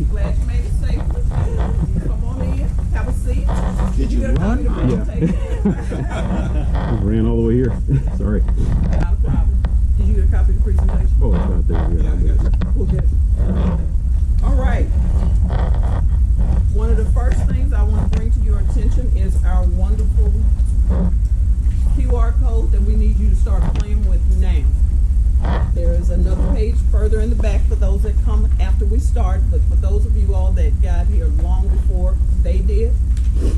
Glad you made it safely. Come on in, have a seat. Did you get a copy of the run? presentation? Ran all the way here. Sorry. Not a problem. Did you get a copy of the presentation? Oh, it's not there. Yeah, I got it. We'll get it. All right. One of the first things I want to bring to your attention is our wonderful QR code that we need you to start playing with now. There is another page further in the back for those that come after we start, but for those of you all that got here long before they did,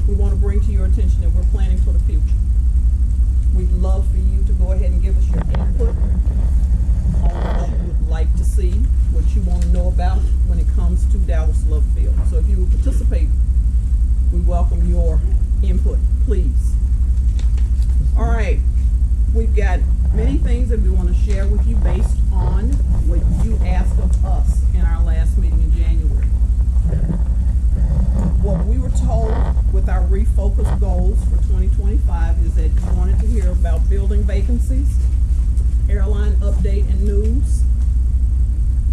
we want to bring to your attention that we're planning for the future. We'd love for you to go ahead and give us your input on what you would like to see, what you want to know about when it comes to Dallas Love Field. So if you will participate, we welcome your input, please. All right, we've got many things that we want to share with you based on what you asked of us in our last meeting in January. What we were told with our refocused goals for 2025 is that you wanted to hear about building vacancies, airline update and news,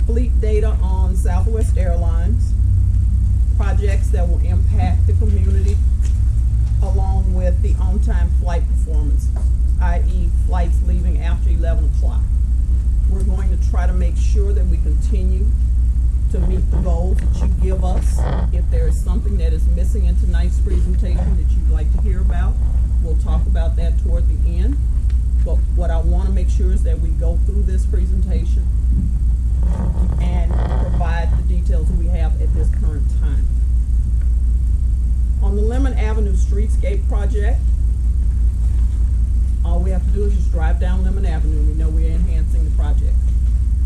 fleet data on Southwest Airlines, projects that will impact the community, along with the on-time flight performance, i.e. flights leaving after 11 o'clock. We're going to try to make sure that we continue to meet the goals that you give us. If there is something that is missing in tonight's presentation that you'd like to hear about, we'll talk about that toward the end. But what I want to make sure is that we go through this presentation and provide the details that we have at this current time. On the Lemmon Avenue Streetscape project, all we have to do is just drive down Lemmon Avenue and we know we're enhancing the project.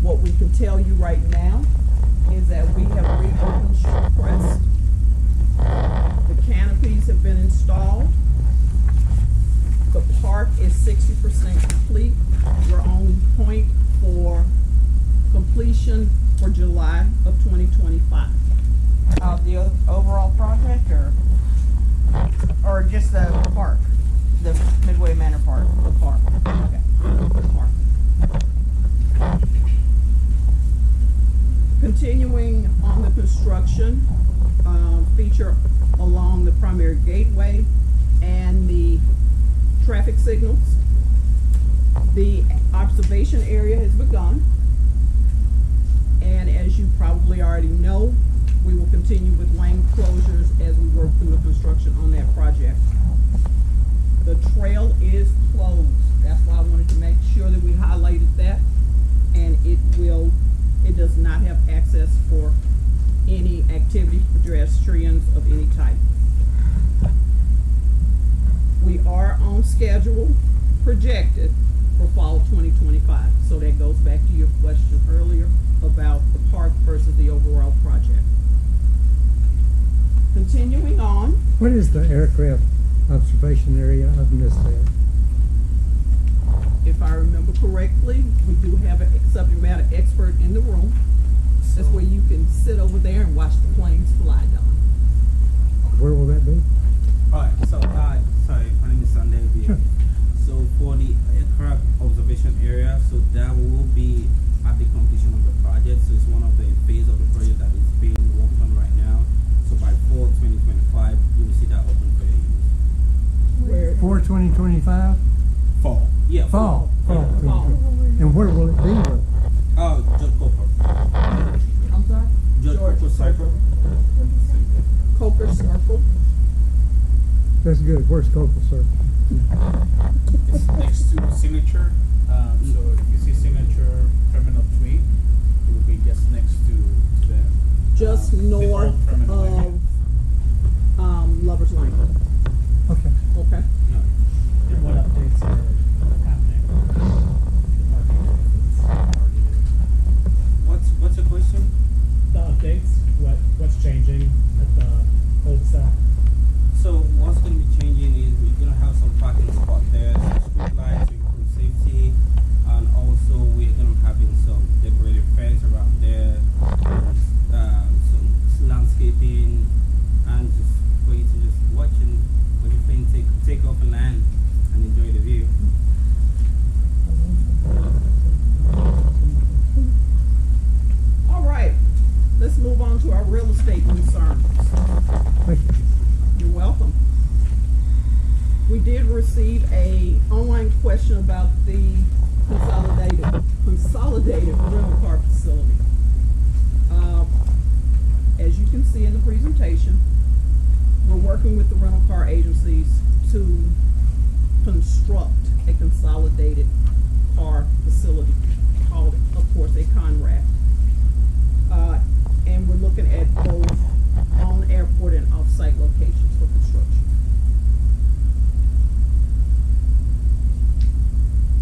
What we can tell you right now is that we have reopened Shortcrest. The canopies have been installed. The park is 60% complete. We're on point for completion for July of 2025. The overall project, or just the park, the Midway Manor Park? The park. Okay. The park. Continuing on the construction, feature along the primary gateway and the traffic signals. The observation area has begun, and as you probably already know, we will continue with lane closures as we work through the construction on that project. The trail is closed. That's why I wanted to make sure that we highlighted that, and it does not have access for any activity for pedestrians of any type. We are on schedule, projected for fall 2025. So that goes back to your question earlier about the park versus the overall project. Continuing on. What is the aircraft observation area? I've missed that. If I remember correctly, we do have a subject matter expert in the room. That's where you can sit over there and watch the planes fly down. Where will that be? Alright, so sorry, my name is Sunday. Sure. So for the aircraft observation area, so that will be at the completion of the project. So it's one of the phase of the project that is being worked on right now. So by fall 2025, you will see that open for your use. Where? For 2025? Fall. Yeah. Fall. Yeah. Fall. And where will it be? Judge Coker. I'm sorry? Judge Coker Circle. Coker Circle. That's good. Where's Coastal Circle? It's next to Signature. So if you see Signature Terminal Tweet, it will be just next to them. Just north of Lover's Lane. Okay. Okay. And what updates are happening? What's your question? The updates, what's changing at the cul-de-sac? So what's going to be changing is we're going to have some parking spot there, some street lights to improve safety, and also to our real estate concerns. Thank you. You're welcome. We did receive a online question about the consolidated rental car facility. As you can see in the presentation, we're working with the rental car agencies to construct a consolidated car facility called, of course, a Conrad. And we're looking at both on airport and off-site locations for construction.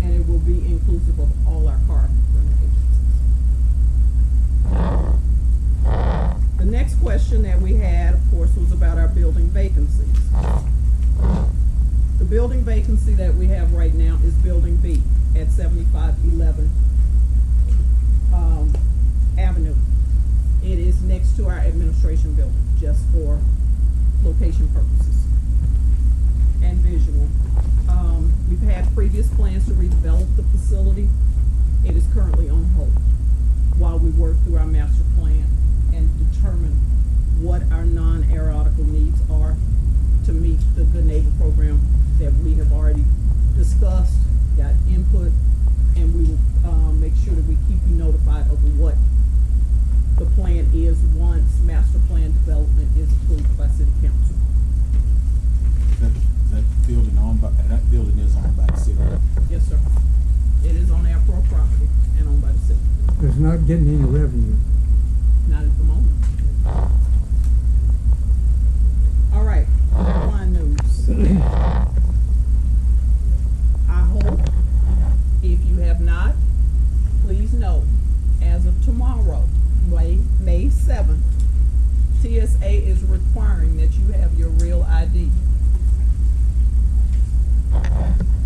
And it will be inclusive of all our car rental agencies. The next question that we had, of course, was about our building vacancies. The building vacancy that we have right now is Building B at 7511 Avenue. It is next to our administration building, just for location purposes and visual. We've had previous plans to redevelop the facility. It is currently on hold while we work through our master plan and determine what our non-aeronautical needs are to meet the Good Neighbor program that we have already discussed, got input, and we will make sure that we keep you notified of what the plan is once master plan development is approved by City Council. That building is owned by the city. Yes, sir. It is on airport property and owned by the city. It's not getting any revenue. Not at the moment. All right, Airline news. I hope, if you have not, please know, as of tomorrow, May 7th, TSA is requiring that you have your RealID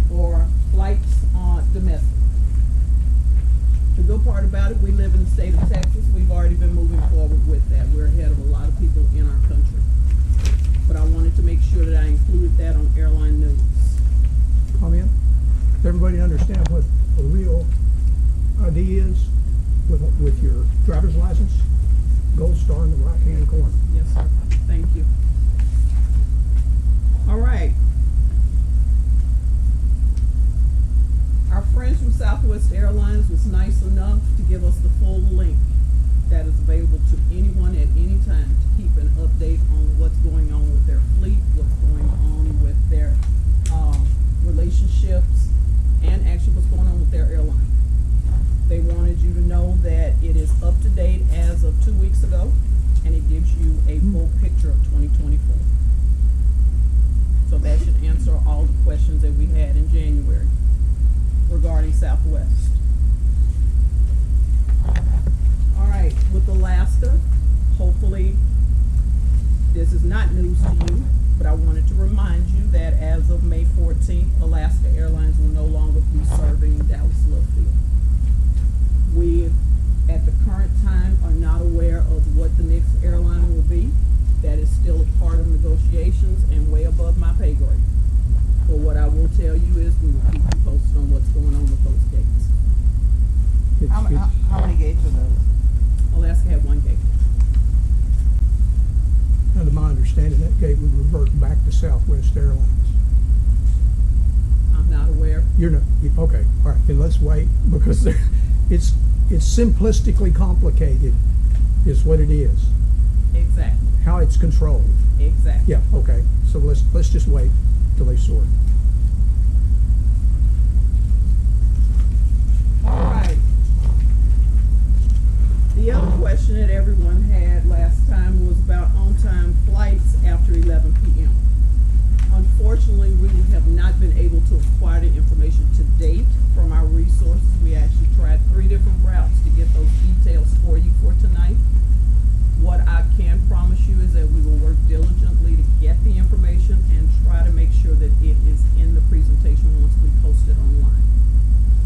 for flights on domestic. The good part about it, we live in the state of Texas. We've already been moving forward with that. We're ahead of a lot of people in our country. But I wanted to make sure that I included that on Airline news. Comment? Does everybody understand what a real ID is with your driver's license? Gold star in the right-hand corner. Yes, sir. Thank you. All right. Our friends from Southwest Airlines was nice enough to give us the full link that is available to anyone at any time to keep an update on what's going on with their fleet, what's going on with their relationships, and actually what's going on with their airline. They wanted you to know that it is up to date as of 2 weeks ago, and it gives you a full picture of 2024. So that should answer all the questions that we had in January regarding Southwest. All right, with Alaska, hopefully this is not news to you, but I wanted to remind you that as of May 14th, Alaska Airlines will no longer be serving Dallas Love Field. We, at the current time, are not aware of what the next airline will be. That is still a part of negotiations and way above my pay grade. But what I will tell you is we will keep you posted on what's going on with those gates. How many gates are those? Alaska had one gate. Under my understanding, that gate would revert back to Southwest Airlines. I'm not aware. You're not, okay, all right, then let's wait, because it's simplistically complicated is what it is. Exactly. How it's controlled. Exactly. Yeah, okay, so let's just wait till they sort. All right. The other question that everyone had last time was about on-time flights after 11 p.m. Unfortunately, we have not been able to acquire the information to date from our resources. We actually tried 3 different routes to get those details for you for tonight. What I can promise you is that we will work diligently to get the information and try to make sure that it is in the presentation once we post it online.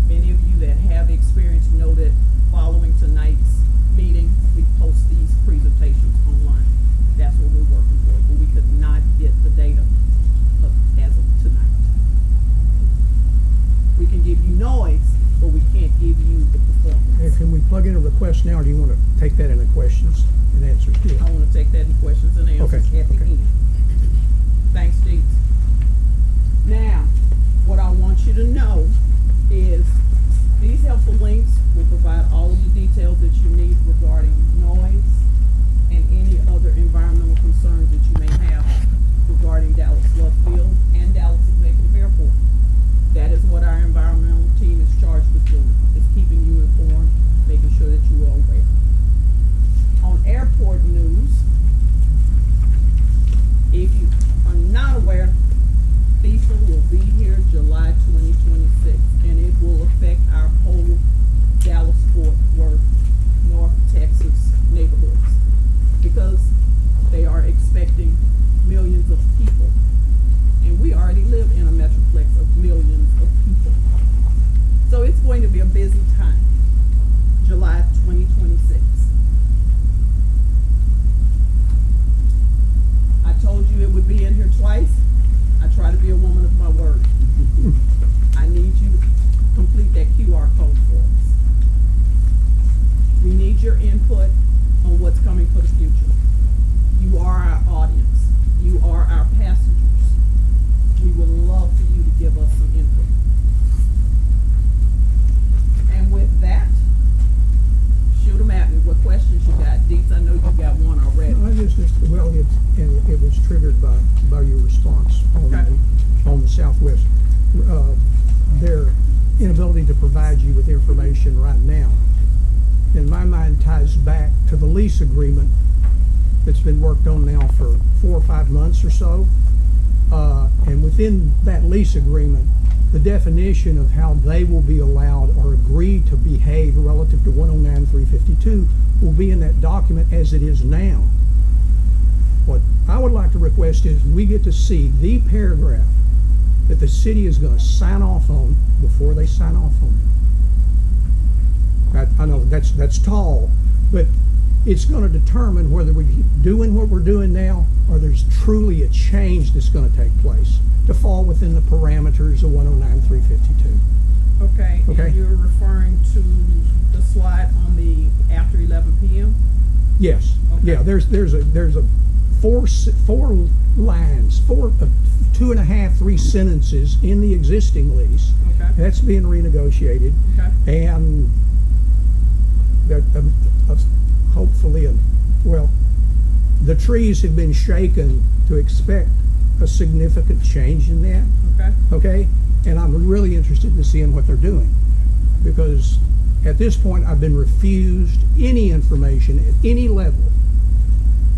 Many of you that have experience know that following tonight's meeting, we post these presentations online. That's what we're working for, but we could not get the data as of tonight. We can give you noise, but we can't give you the performance. And can we plug in a request now, or do you want to take that into questions and answers? I want to take that in questions and answers Okay, at the okay. end. Thanks, Deeds. Now, what I want you to know is these helpful links will provide all of the details that you need regarding noise and any other environmental concerns that you may have regarding Dallas Love Field and Dallas Executive Airport. That is what our environmental team is charged with doing, is keeping you informed, making sure that you are aware. On airport news, if you are not aware, FIFA will be here July 2026, and it will affect our whole Dallas-Fort Worth, North Texas neighborhoods, because they are expecting millions of people, and we already live in a metroplex of millions of people. So it's going to be a busy time, July 2026. I told you it would be in here twice. I try to be a woman of my word. I need you to complete that QR code for us. We need your input on what's coming for the future. You are our audience. You are our passengers. We would love for you to give us some input. And with that, shoot them at me. What questions you got? Deets, I know you got one already. No, well, it was triggered by your response on the Southwest. Their inability to provide you with information right now, in my mind, ties back to the lease agreement that's been worked on now for 4 or 5 months or so. And within that lease agreement, the definition of how they will be allowed or agree to behave relative to 109-352 will be in that document as it is now. What I would like to request is we get to see the paragraph that the city is going to sign off on before they sign off on it. I know that's tall, but it's going to determine whether we're doing what we're doing now or there's truly a change that's going to take place to fall within the parameters of 109-352. Okay, Okay. and you're referring to the slide on the after 11 p.m.? Yes. Okay. Yeah. There's a four lines, 2.5, 3 sentences in the existing lease. Okay. That's being renegotiated, Okay. and that hopefully, well, the trees have been shaken to expect a significant change in that. Okay. Okay, and I'm really interested in seeing what they're doing, because at this point I've been refused any information at any level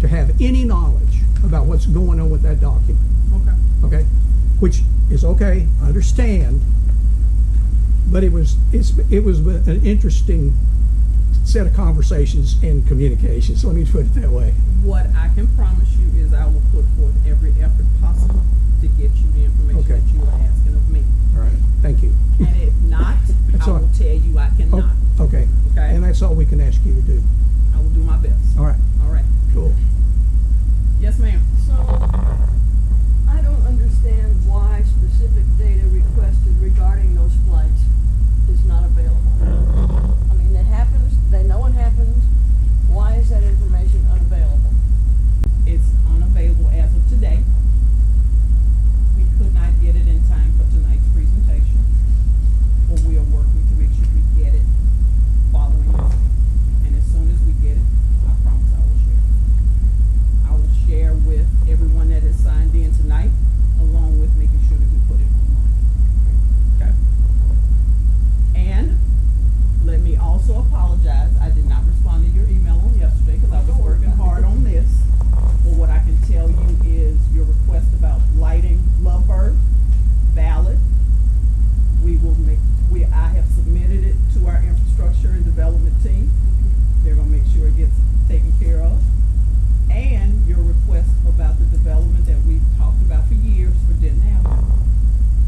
to have any knowledge about what's going on with that document. Okay. Okay, which is okay, I understand, but it was an interesting set of conversations and communications. Let me put it that way. What I can promise you is I will put forth every effort possible to get you the information Okay. that you are asking of me. All right, thank you. And if not, That's I all. will tell you I cannot. Oh, okay. Okay. And that's all we can ask you to do. I will do my best. All right, All right. cool. Yes, ma'am. So, I don't understand why specific data requested regarding those flights is not available. I mean, it happens, they know it happens, why is that information unavailable? It's unavailable as of today. We could not get it in time for tonight's presentation, but we are working to make sure we get it following this. And as soon as we get it, I promise I will share. I will share with everyone that has signed in tonight, along with making sure that we put it online. Okay? And let me also apologize. I did not respond to your email on yesterday because I was working hard on this. But what I can tell you is your request about lighting Lovebird, valid. I have submitted it to our infrastructure and development team. They're gonna make sure it gets taken care of. And your request about the development that we've talked about for years for Denton Avenue.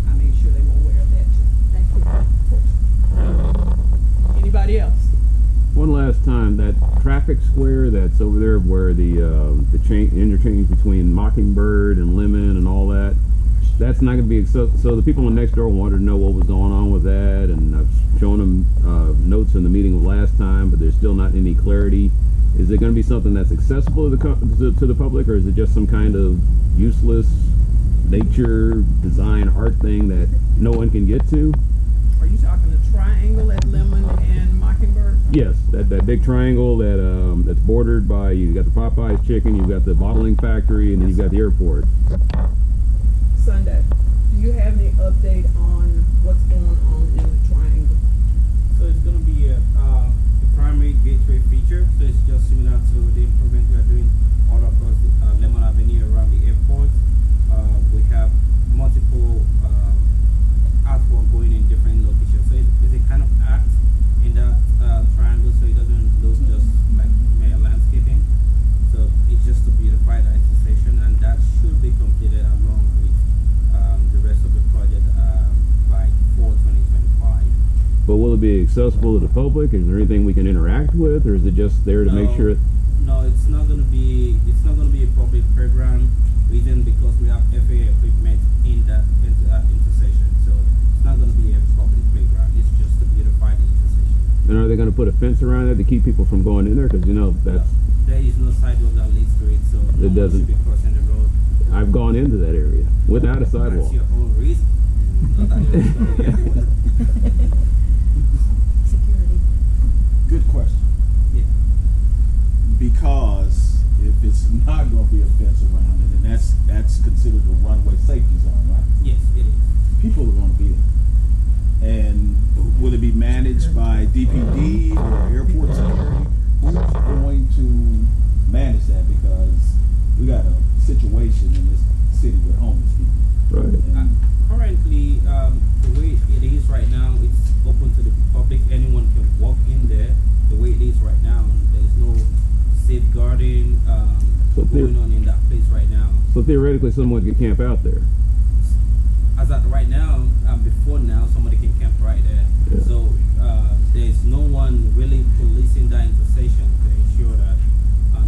I made sure they were aware of that too. Thank you. Anybody else? One last time, that traffic square that's over there where the interchange between Mockingbird and Lemmon and all that, that's not going to be so the people on next door wanted to know what was going on with that, and I've shown them notes in the meeting of last time, but there's still not any clarity. Is it going to be something that's accessible to the public, or is it just some kind of useless nature design art thing that no one can get to? Are you talking the triangle at Lemmon and Mockingbird? Yes, that big triangle that's bordered by, you got the Popeyes chicken, you've got the bottling factory, and then you've got the airport. Sunday, do you have any update on what's going on in the triangle? So it's going to be a primary gateway feature. So it's just similar to the improvement we are doing all across the Lemmon Avenue around the airport. We have multiple artwork going in different locations. So it's a kind of act in that triangle, so it doesn't look just like mere landscaping. So it's just to beautify the intersection, and that should be completed along with the rest of the project by fall 2025. But will it be accessible to the public? Is there anything we can interact with, or is it just there to make sure? No, it's not going to be a public playground. Reason because we have FAA equipment in that intersection, so it's not going to be a public playground. It's just to beautify the intersection. And are they going to put a fence around it to keep people from going in there? Because that's there is no sidewalk that leads to it, so no one doesn't. should be crossing the road. I've gone into that area without a sidewalk. That's your own reason. Not that it was going to the airport. Security. Good question. Yeah. Because if it's not going to be a fence around it, then that's considered a runway safety zone, right? Yes, it is. People are going to be there. And will it be managed by DPD or airport security? Who's going to manage that? Because we got a situation in this city with homeless people. Right. Currently, the way it is right now, it's open to the public. Anyone can walk in there. The way it is right now, there's no safeguarding going on in that place right now. So theoretically, someone could camp out there. As at right now, before now, somebody can camp right there. Yeah. So there's no one really policing that intersection to ensure that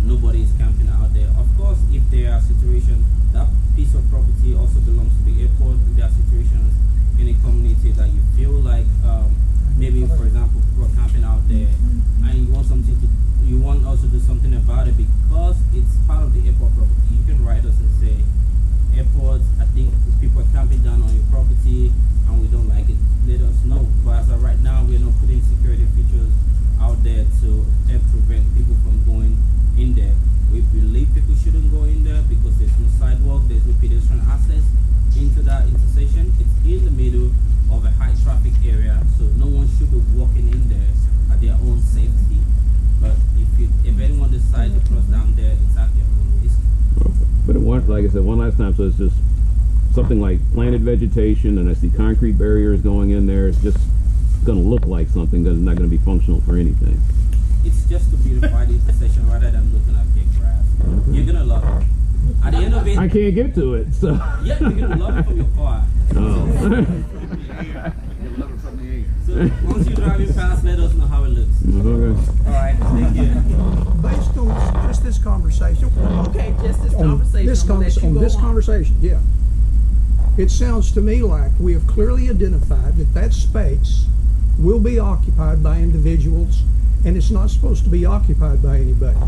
nobody is camping out there. Of course, if there are situations, that piece of property also belongs to the airport. If there are situations in a community that you feel like maybe, for example, people are camping out there, and you want us to do something about it because it's part of the airport property. You can write us and say, airports, I think people are camping down on your property and we don't like it. Let us know. But as of right now, we're not putting security features out there to help prevent people from going in there. We believe people shouldn't go in there because there's no sidewalk, there's no pedestrian access into that intersection. It's in the middle of a high traffic area, so no one should be walking in there at their own safety. But if anyone decides to cross down there, it's at their own risk. But like I said, one last time, so it's just something like planted vegetation, and I see concrete barriers going in there. It's just going to look like something that's not going to be functional for anything. It's just to beautify the intersection rather than looking at big grass. You're going to love it. At the end of it, I can't get to it, so. yeah, you're going to love it from your car. Oh. So once you drive it past, let us know how it looks. Okay. All right, thank you. Based on just this conversation. Okay, just this on conversation. this I'm gonna let you on go this on. conversation, yeah. It sounds to me like we have clearly identified that space will be occupied by individuals, and it's not supposed to be occupied by anybody.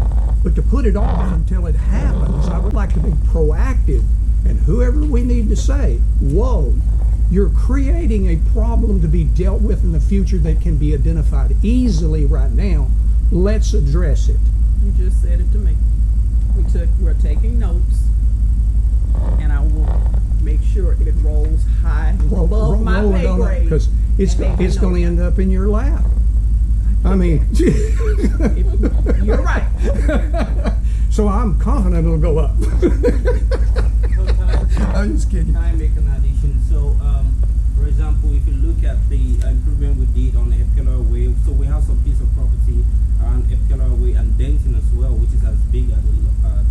But to put it off until it happens, I would like to be proactive, and whoever we need to say, whoa, you're creating a problem to be dealt with in the future that can be identified easily right now. Let's address it. You just said it to me. We're taking notes, and I will make sure it rolls high above my pay grade. Because it's And they going to know end up in your lap. I mean, You're right. so I'm confident it'll go up. I'm just kidding. Can I make an addition? So, for example, if you look at the improvement we did on Epkeller Way, so we have some piece of property around Epkeller Way and Denton as well, which is as big as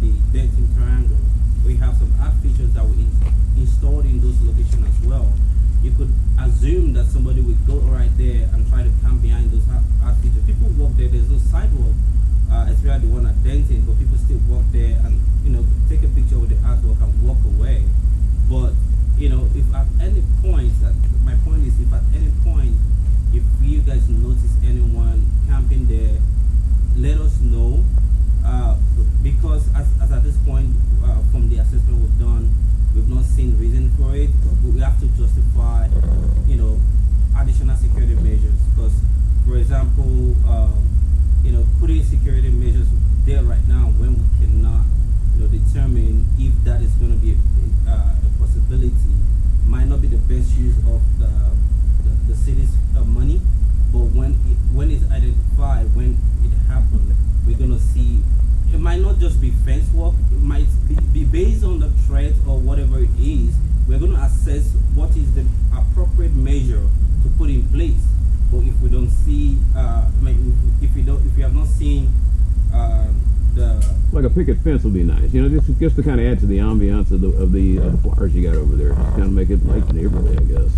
the Denton Triangle. We have some art features that we installed in those locations as well. You could assume that somebody would go right there and try to camp behind those art features. People walk there, there's no sidewalk, especially the one at Denton, but people still walk there and, take a picture with the artwork and walk away. But, work might be based on the threat or whatever it is. We're going to assess what is the appropriate measure to put in place. But if we don't see, if we have not seen like a picket fence would be nice, you know, just to kind of add to the ambiance of the flowers you got over there, just kind of make it like neighborly, I guess.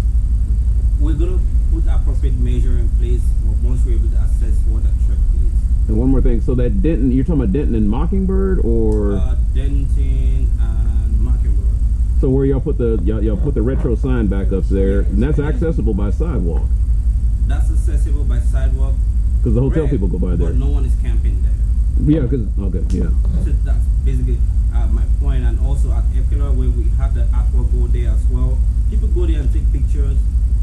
we're going to put appropriate measure in place once we're able to assess what the threat is. And one more thing, so that Denton, you're talking about Denton and Mockingbird, or Denton and Mockingbird. so where y'all put the retro sign back up there, and that's accessible by sidewalk, That's accessible by sidewalk. because the hotel Correct, people go by there. But no one is camping there. Yeah, because okay, yeah. So that's basically my point. And also at Epicura, where we have the artwork go there as well. People go there and take pictures,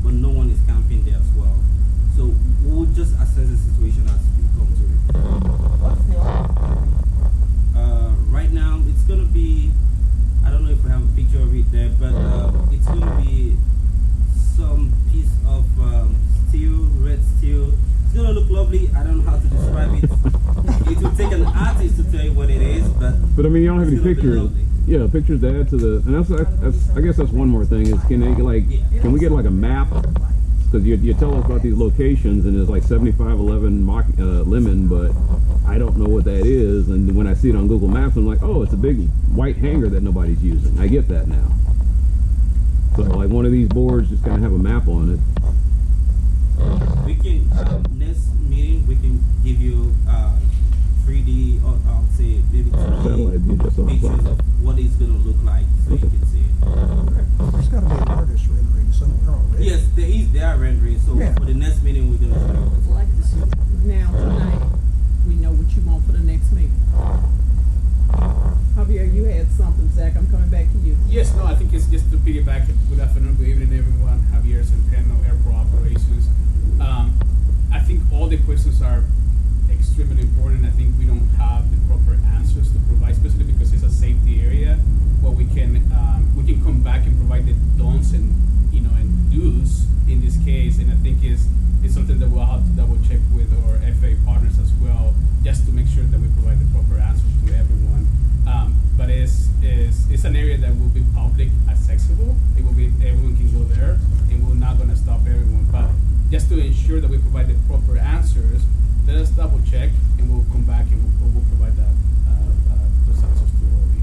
but no one is camping there as well. So we'll just assess the situation as we come to it. What's the Right now, it's going to be, I don't know if we have a picture of it there, but it's going to be some piece of steel, red steel. It's going to look lovely. I don't know how to describe it. It will take an artist to tell you what it is, but But I mean, you don't have any it's gonna be pictures. lovely. Yeah, pictures to add to the. And I guess that's one more thing is can we get like a map? Because you tell us about these locations and it's like 7511 Lemmon, but I don't know what that is. And when I see it on Google Maps, I'm like, oh, it's a big white hangar that nobody's using. I get that now. So like one of these boards just kind of have a map on it. We can, next meeting, we can give you 3D, or I'll say maybe Satellite view just on the pictures fly. of what it's going to look like so you can see it. There's gotta be an artist rendering somewhere already. Yes, there are rendering, so Yeah. for the next meeting, we're going to show you what's I'd like to see. Now, tonight, we know what you want for the next meeting. Javier, you had something, Zach, I'm coming back to you. Yes, no, I think it's just to piggyback. Good afternoon, good evening, everyone. Javier Centeno, Airport Operations. I think all the questions are extremely important. I think we don't have the proper answers to provide, especially because it's a safety area where we can come back and provide the don'ts and and do's in this case. And I think it's something that we'll have to double check with our FAA partners as well, just to make sure that we provide the proper answers to everyone. But it's an area that will be public accessible. It will be, everyone can go there, and we're not going to stop everyone. But just to ensure that we provide the proper answers, let us double check, and we'll come back and we'll provide those answers to all of you.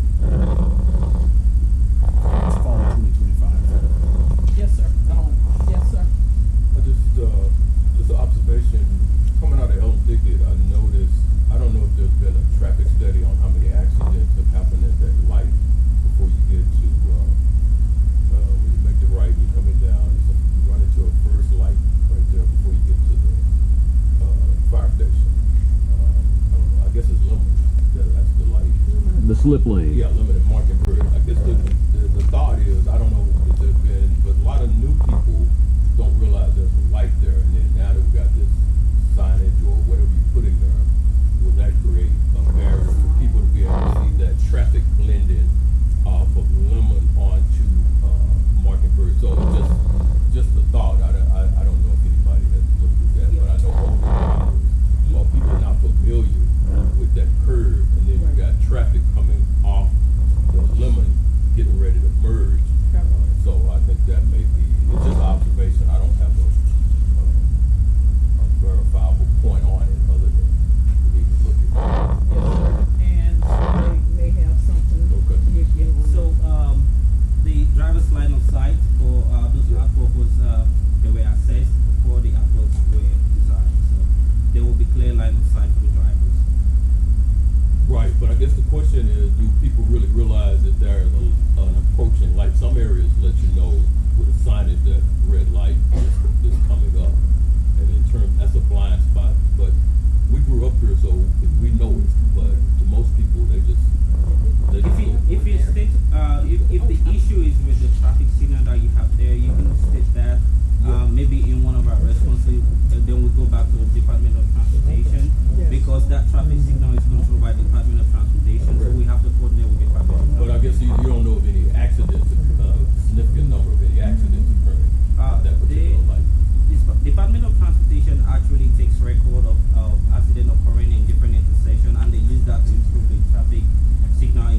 It's fall 2025. Yes, sir. Yes, sir. Just an observation. Coming out of Elm Thicket, I noticed, I don't know if there's been a traffic study on how many accidents have happened at that light before you get to, when you make the right, you're coming down, you run into a first light right there before you get to the fire station. I don't know, I guess it's Lemmon, that's the light. The slip lane. Yeah, Lemmon and Mockingbird. I guess the thought is, I don't know if there's been, but a lot of new people don't realize there's a light there, and then now that we got this signage or whatever you put in there, will that create a barrier for people to be able to see that traffic blending from Lemmon onto Mockingbird? So just a thought. I don't know if anybody has looked at that, but I know older drivers or people not familiar with that curve, and then you got traffic coming off the Lemmon getting ready to merge. So I think that may be, it's just an observation. I don't have a verifiable point on it other than we need to look at that. And they may have something. Okay. So the driver's line of sight for those artwork was they were assessed before the artworks were designed. So there will be clear line of sight for the drivers. Right, but I guess the question is, do people really realize that there's an approaching light? Some areas let you know with a signage that red light is coming up. And in terms, that's a blind spot. But we grew up here, so we know it. But to most people, they just If the issue is with the traffic signal that you have there, you can state that maybe in one of our responses. Then we go back to the Department of Transportation because that traffic signal is controlled by the Department of Transportation. So we have to coordinate with the Department. But I guess you don't know of any accidents, significant number of any accidents occurring at that particular light. Department of Transportation actually takes record of accident occurring in different intersections, and they use that to improve the traffic signal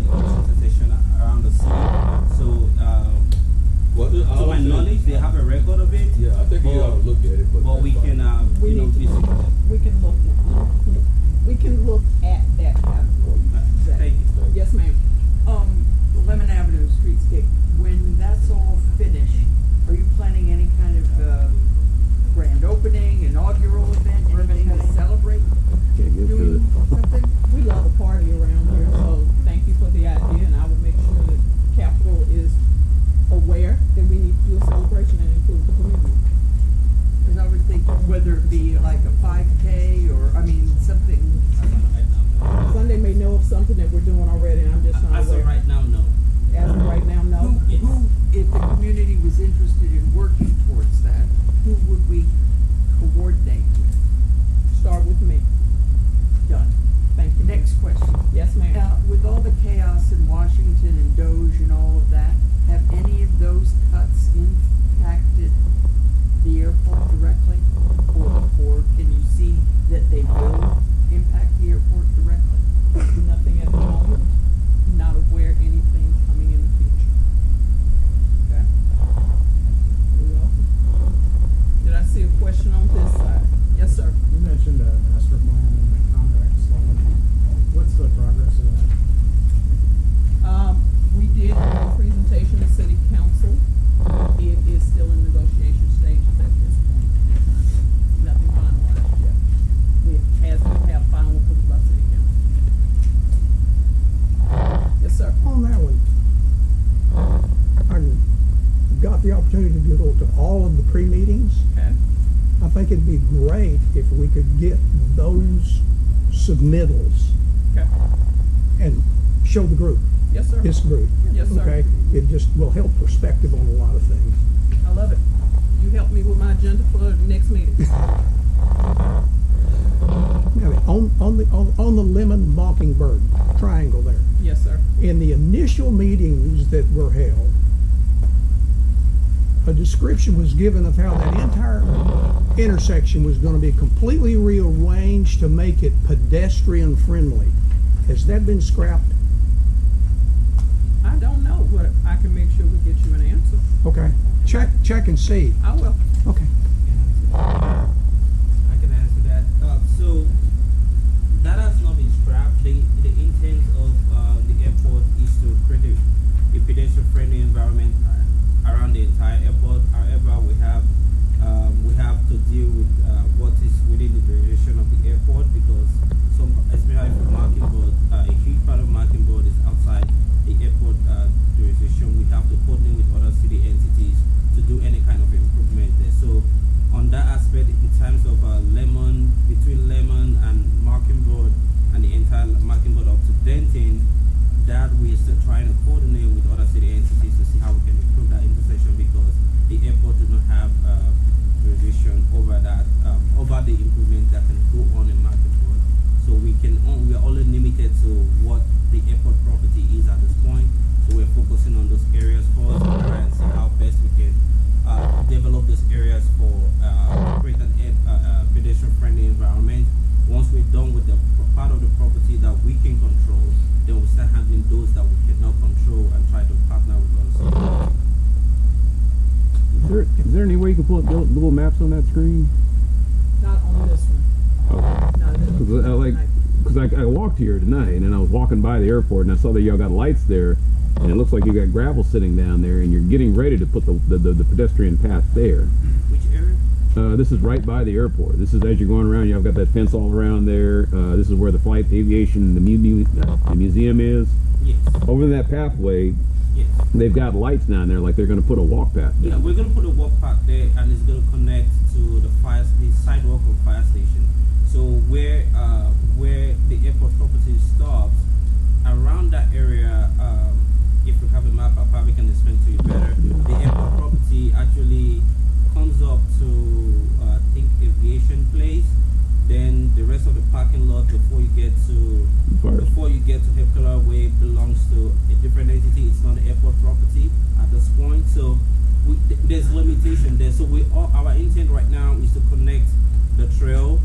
look at that path for you. Zach. Thank you. Yes, ma'am. Lemon Avenue Streetscape, when that's all finished, are you planning any kind of, grand opening, inaugural event, anything to celebrate? Can't get to Doing it. something? We love a party around here, so thank you for the idea, and I will make sure that Capitol is aware that we need to do a celebration and include the community. Cause I was thinking whether it be like a 5K or, I mean, something, Sunday may know of something that we're doing already, and I'm just not As of aware. right now, no. As of right now, no. who, if the community was interested in working towards that, who would we coordinate with? Start with me. Done. Thank you. Next question. Yes, ma'am. Now, with all the chaos in Washington and Doge and all of that, have any of those cuts impacted the airport directly? Or can you see that they will impact the airport directly? Nothing at the moment. Not aware anything coming in the future. Okay? You're welcome. Did I see a question on this side? Yes, sir. You mentioned a master plan and the contract slide. What's the progress of that? We did have a presentation to city council. It is still in negotiation stages at this point in time. Nothing finalized yet. As we have final approval by city council. Yes, sir. On that one, I got the opportunity to go to all of the pre-meetings. Okay. I think it'd be great if we could get those submittals Okay. and show the group, Yes, sir. this group. Yes, sir. Okay, it just will help perspective on a lot of things. I love it. You helped me with my agenda for the next meeting. Now, on the Lemmon Mockingbird triangle there, Yes, sir. in the initial meetings that were held, a description was given of how that entire intersection was going to be completely rearranged to make it pedestrian friendly. Has that been scrapped? I don't know, but I can make sure we get you an answer. Okay, check and see. I will. Okay. I can answer that. So that has not been scrapped. The intent of the airport is to create a pedestrian-friendly environment around the entire airport. However, we have to deal with what is within the jurisdiction of the airport, because especially for Mockingbird, a huge part of Mockingbird is outside the airport jurisdiction. We have to coordinate with other city entities to do any kind of improvement there. So on that aspect, in terms of between Lemmon and Mockingbird and the entire Mockingbird up to Denton, that we are still trying to coordinate with other city entities to see how we can improve that intersection, because the airport does not have jurisdiction over that, over the improvement that can go on in Mockingbird. So we are only limited to what the airport property is at this point. So we're focusing on those areas first and see how best we can develop those areas for create a pedestrian-friendly environment. Once we're done with the part of the property that we can control, then we'll start handling those that we cannot control and try to partner with others. Is there any way you can pull up Google Maps on that screen? Not on this one. Okay. Not this one. Because I walked here tonight, and I was walking by the airport, and I saw that y'all got lights there, and it looks like you got gravel sitting down there, and you're getting ready to put the pedestrian path there. Which area? This is right by the airport. This is as you're going around. Y'all got that fence all around there. This is where the flight aviation, the museum is. Yes. Over that pathway, Yes. they've got lights down there, like they're going to put a walk path there. Yeah, we're going to put a walk path there, and it's going to connect to the sidewalk of fire station. So where the airport property stops, around that area, if we have a map, I probably can explain to you better. The airport property actually comes up to I think Aviation Place. Then the rest of the parking lot before you get to Hepkeller Way belongs to a different entity. It's not an airport property at this point. So there's limitation there. So our intent right now is to connect the trail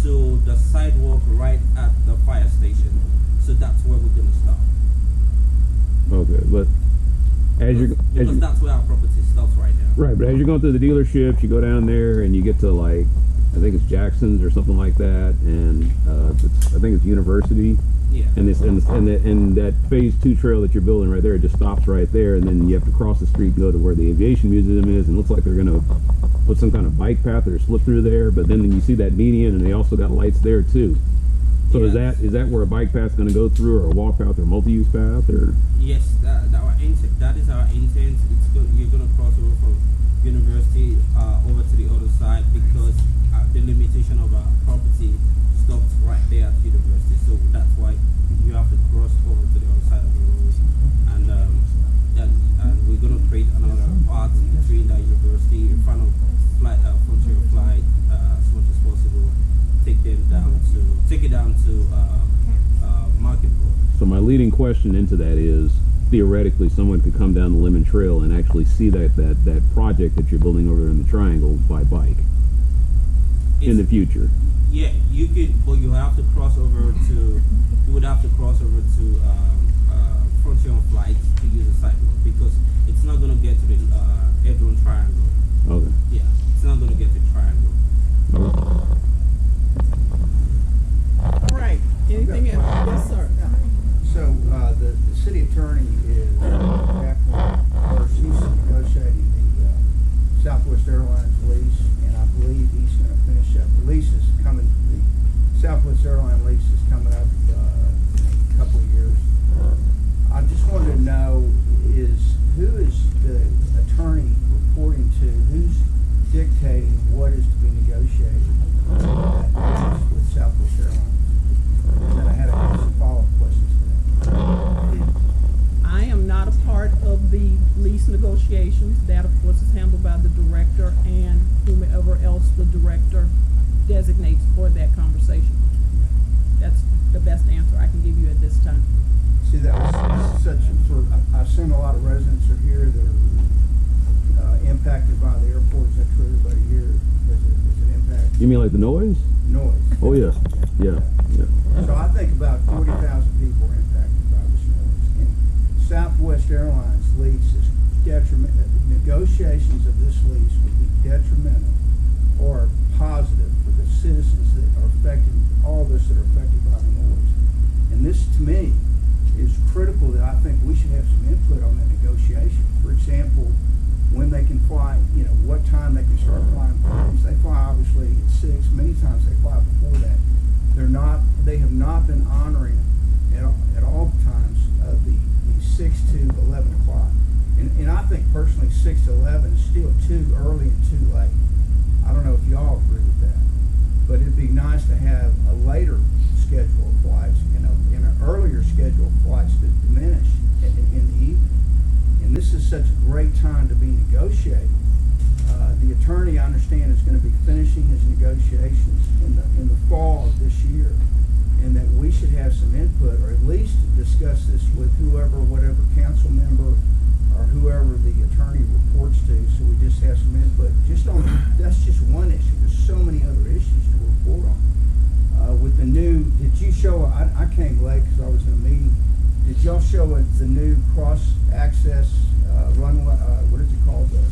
to the sidewalk right at the fire station. So that's where we're gonna stop. Okay, but Because that's where our property stops right now. right, but as you're going through the dealerships, you go down there and you get to like I think it's Jackson's or something like that, and I think it's University. Yeah. And that phase 2 trail that you're building right there, it just stops right there, and then you have to cross the street, go to where the aviation museum is, and it looks like they're gonna put some kind of bike path or slip through there. But then you see that median, and they also got lights there too. So is that where a bike path's gonna go through, or a walk path, or multi-use path, or? Yes, that is our intent. You're gonna cross over from University over to the other side, because the limitation of our property stops right there at University. So that's why you have to cross over to the other side of the road, and we're gonna create another path between that University in front of Frontier Flight as much as possible. Take it down to Mockingbird. So my leading question into that is, theoretically, someone could come down the Lemmon Trail and actually see that project that you're building over in the Triangle by bike in the future. Yeah, you could, but you have to cross over to. You would have to cross over to Frontier Flight to use the sidewalk, because it's not going to get to the Airdrome Triangle. Okay. Yeah, it's not going to get to the Triangle. All right, anything else? Yes, sir. So, the city attorney is, he's negotiating the Southwest Airlines lease, and I believe he's gonna finish up. The lease is coming, the Southwest Airline lease is coming up, in a couple of years. I just wanted to know who is the attorney reporting to, who's dictating what is to be negotiated with Southwest Airlines? And then I had some follow-up questions for that. I am not a part of the lease negotiations. That, of course, is handled by the director and whomever else the director designates for that conversation. That's the best answer I can give you at this time. See, that was such a, I assume a lot of residents are here that are impacted by the airport. Is that true? Everybody here, is it impact? You mean like the noise? Noise. Oh yeah, yeah. So I think about 40,000 people are impacted by this noise. And Southwest Airlines lease is detrimental. Negotiations of this lease would be detrimental or positive for the citizens that are affected, all of us that are affected by the noise. And this, to me, is critical that I think we should have some input on that negotiation. For example, when they can fly, what time they can start flying planes. They fly obviously at 6. Many times they fly before that. They have not been honoring at all times the 6 to 11 o'clock. And I think personally 6 to 11 is still too early and too late. I don't know if y'all agree with that. But it'd be nice to have a later schedule of flights and an earlier schedule of flights that diminish in the evening. And this is such a great time to be negotiating. The attorney, I understand, is going to be finishing his negotiations in the fall of this year, and that we should have some input, or at least discuss this with whatever council member or whoever the attorney reports to, so we just have some input. That's just one issue. There's so many other issues to report on. With the new, did you show? I came late because I was in a meeting. Did y'all show the new cross-access runway? What is it called? That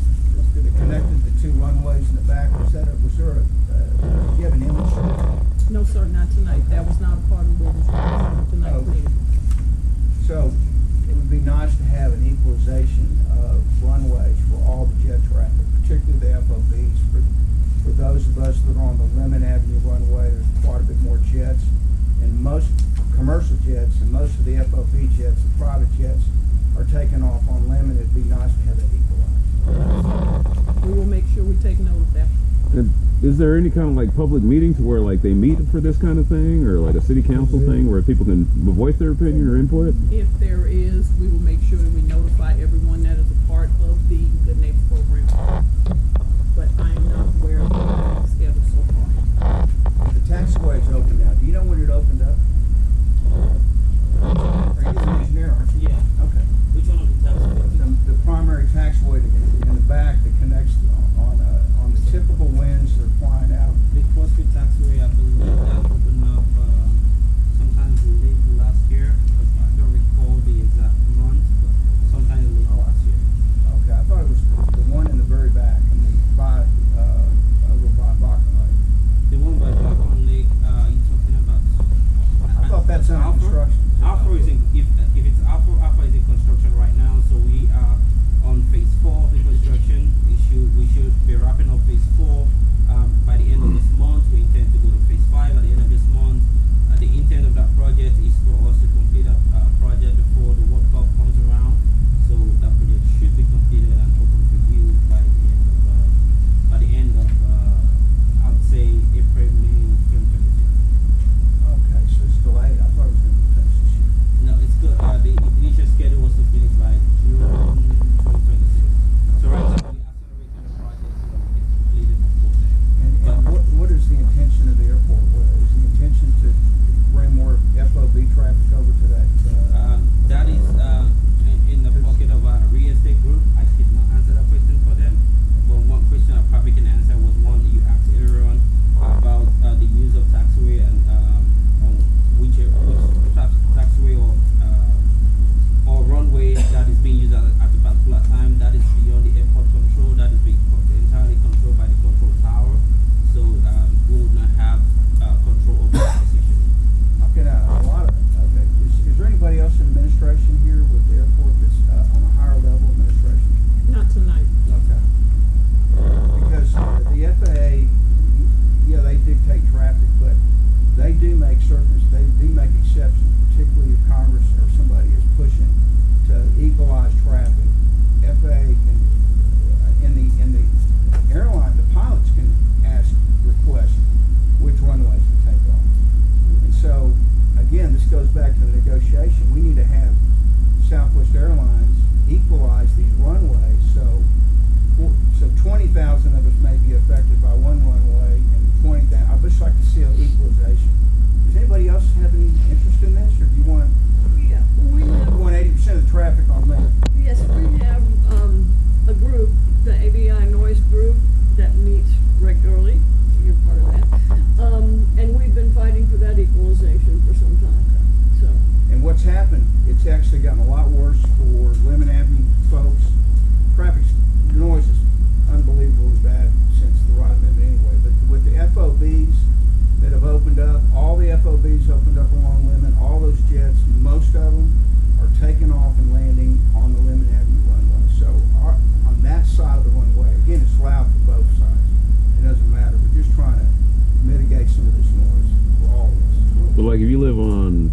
connected the two runways in the back. Did you have an image? No, sir, not tonight. That was not a part of what was tonight's meeting. So it would be nice to have an equalization of runways for all the jet traffic, particularly the FOBs. For those of us that are on the Lemmon Avenue runway, there's quite a bit more jets, and most commercial jets and most of the FOB jets, the private jets, are taking off on Lemmon. It'd be nice to have that equalized. We will make sure we take note of that. And is there any kind of like public meeting to where like they meet for this kind of thing, or like a city council thing where people can voice their opinion or input? If there is, we will make sure that we notify everyone that is a part of the Good Neighbor program. But I am not aware of the schedule so far. The taxiway is open now. Do you know when it opened up? Are you an engineer, aren't you? Yeah. Okay. Which one of the taxis? The primary taxiway in the back that connects on the typical winds that are flying out. The CrossFit Taxiway, I believe that opened up sometime late last year. I don't recall the exact month, but sometime late last year. Okay, I thought it was the one in the very back, over by Vacancies. It's under Alpha. construction. Alpha is in, if it's Alpha is in construction right now. So we are on phase 4 of the construction. We should be wrapping up phase 4 by the end of this month. We intend to go to phase 5 at the end of this month. The intent of that project is for us to complete a project before the World Cup comes around. So that project should be completed and open for use by the end of I would say April, May 2022. Okay, so it's delayed. I thought it was gonna be finished this year. No, it's good. The initial schedule was to finish by June 2026. So right now we accelerated the project so that we can complete it before then. And what is the intention of the airport? What is the intention to bring more FOB traffic over to that? That is in the pocket of our real estate group. I did not answer that question for them. But one question I probably can answer was one you asked earlier on about the use of taxiway and which taxiway or runway that is being used at a particular time. That is beyond the airport control. That is being entirely controlled by the control tower. So we would not have control over that decision. Okay, now, okay. Is there anybody else in administration here with the airport that's on a higher level administration? Not tonight. Okay. Because the FAA, yeah, they dictate traffic, but they do make exceptions, particularly if Congress or somebody is pushing to equalize traffic. FAA can, in the airline, the pilots can request which runways to take off. And so, again, this goes back to the negotiation. We need to have Southwest Airlines equalize these runways, so 20,000 of us may be affected by one runway, and 20,000. I'd just like to see an equalization. Does anybody else have any interest in this, or do you want? Yeah, we have. You want 80% of the traffic on there? Yes, we have a group, the ABI Noise Group, that meets regularly. You're part of that. And we've been fighting for that equalization for some time. So. And what's happened, it's actually gotten a lot worse for Lemmon Avenue folks. Traffic noise is unbelievably bad since the ride amendment anyway. But with the FOBs that have opened up, all the FOBs opened up along Lemmon, all those jets, most of them are taking off and landing on the Lemmon Avenue runway. So on that side of the runway, again, it's loud for both sides. It doesn't matter. We're just trying to mitigate some of this noise for all of us. But like if you live on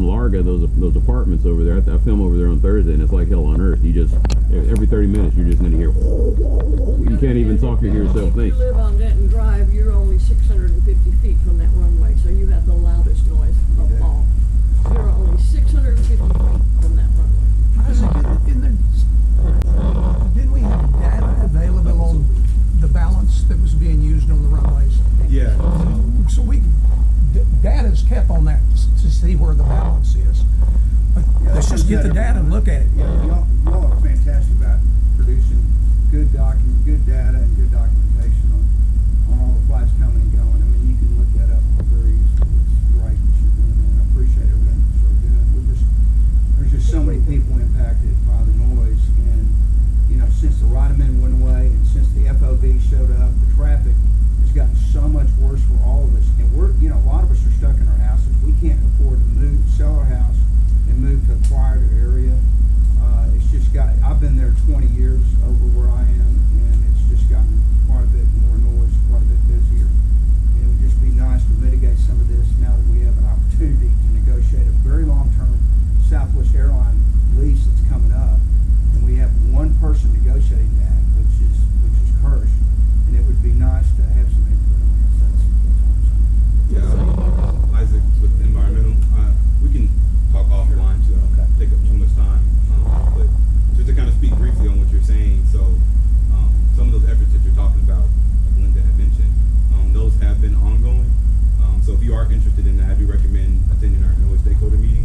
Larga, those apartments over there, I film over there on Thursday, and it's like hell on earth. You just every 30 minutes you're just gonna hear. You can't even talk to hear yourself think. If you live on Denton Drive, you're only 650 feet from that runway, so you have the loudest noise of all. You're only 650 feet from that runway. Isaac, didn't we have data available on the balance that was being used on the runways? Yeah. So data's kept on that to see where the balance is. But let's just get the data and look at it. Yeah, y'all are fantastic about producing good data and good documentation on all the flights coming and going. I mean, you can look that up very easily. It's great that you're doing that. I appreciate everything that you're doing. There's just so many people impacted by the noise, and since the ride amendment went away and since the FOB showed up, the traffic has gotten so much worse for all of us. And a lot of us are stuck in our houses. We can't afford to sell our house and move to a quieter area. I've been there 20 years over where I am, and it's just gotten quite a bit more noise, quite a bit busier. And it would just be nice to mitigate some of this now that we have an opportunity to negotiate a very long-term Southwest Airline lease that's coming up. And we have one person negotiating that, which is Kirsch. And it would be nice to have some input on this. That's all I'm saying. Yeah, Isaac with environmental, we can talk offline to take up too much time. But just to kind of speak briefly on what you're saying, so some of those efforts that you're talking about, like Linda had mentioned, those have been ongoing. So if you are interested in that, I do recommend attending our NOAA stakeholder meeting.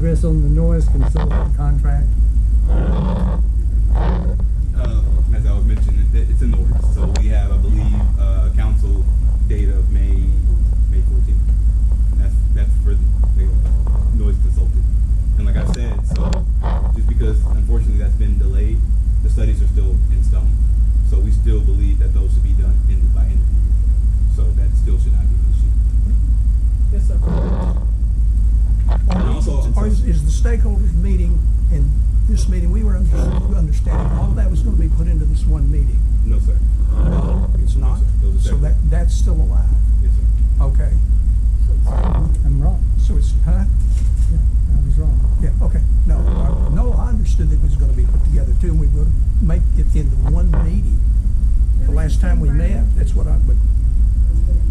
Chris, on the noise consultant contract? As I was mentioning, it's in the works. So we have, I believe, council date of May 14th. And that's for the noise consultant. And like I said, so just because unfortunately that's been delayed, the studies are still in stone. So we still believe that those should be done by end of the year. So that still should not be an issue. Yes, sir. And also, Is the stakeholders meeting and this meeting, we were understanding all that was gonna be put into this one meeting? no, sir. No, it's No, not. sir. Those are So separate. that's still alive. Yes, sir. Okay. I'm wrong. So it's, huh? Yeah, I was wrong. Yeah, okay. No, I understood it was gonna be put together too, and we would make it into one meeting. The last time we met, that's what I would,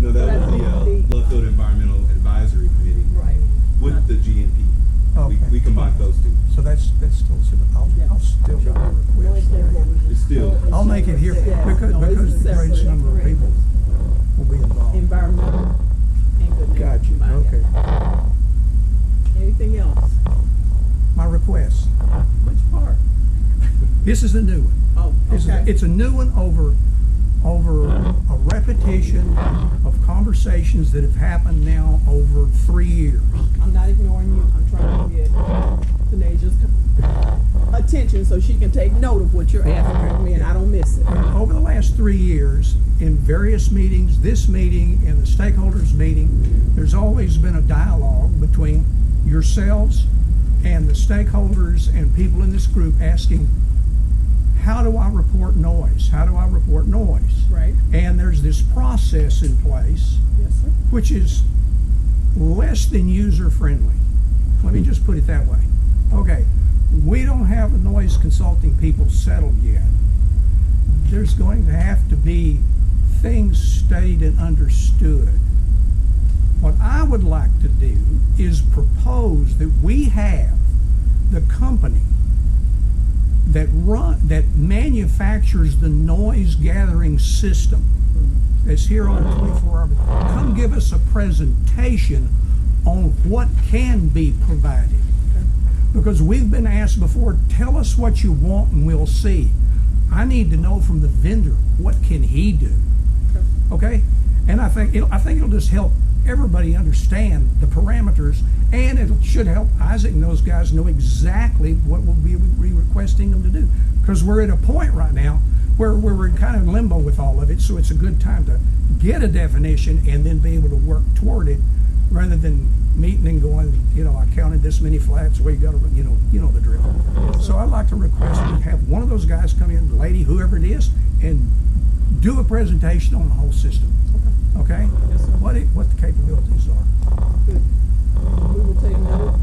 No, that was the Lovefield Environmental Advisory Committee Right. with the GNP. Okay. We combined those two. so that's still, I'll still got a request. It's still. I'll make it here, because the greatest number of people will be involved. Environmental and good neighbor. Got you, combined. okay. Anything else? My request, Which part? this is a new one. Oh, okay. It's a new one over a repetition of conversations that have happened now over 3 years. I'm not ignoring you. I'm trying to get Tanaja's attention so she can take note of what you're asking of me and I don't miss it. Over the last 3 years, in various meetings, this meeting and the stakeholders meeting, there's always been a dialogue between yourselves and the stakeholders and people in this group asking, how do I report noise? How do I report noise? Right. And there's this process in place, Yes, sir. which is less than user friendly. Let me just put it that way. Okay, we don't have the noise consulting people settled yet. There's going to have to be things studied and understood. What I would like to do is propose that we have the company that manufactures the noise gathering system that's here on 24-hour. Come give us a presentation on what can be provided. Because we've been asked before, tell us what you want and we'll see. I need to know from the vendor, what can he do? Okay? And I think it'll just help everybody understand the parameters, and it should help Isaac and those guys know exactly what we'll be requesting them to do. Because we're at a point right now where we're kind of in limbo with all of it, so it's a good time to get a definition and then be able to work toward it, rather than meeting and going, I counted this many flats, we got to, you know the drill. So I'd like to request we have one of those guys come in, lady, whoever it is, and do a presentation on the whole system. Okay? Yes, sir. What the capabilities are. Good. We will take note.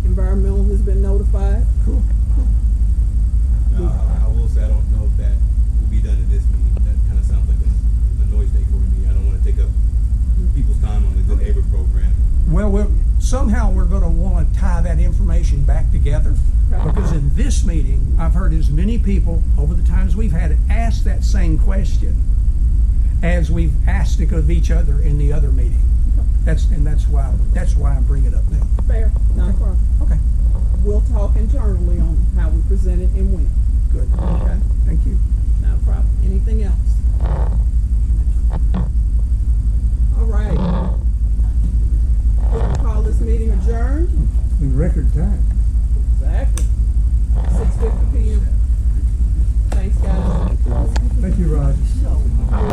Environmental has been notified. Cool. I will say I don't know if that will be done in this meeting. That kind of sounds like a noise day for me. I don't want to take up people's time on the Good Neighbor program. Well, somehow we're going to want to tie that information back together, because in this meeting, I've heard as many people over the times we've had it ask that same question as we've asked it of each other in the other meeting. That's why I bring it up now. Fair. Not a problem. Okay. We'll talk internally on how we present it and when. Good. Okay.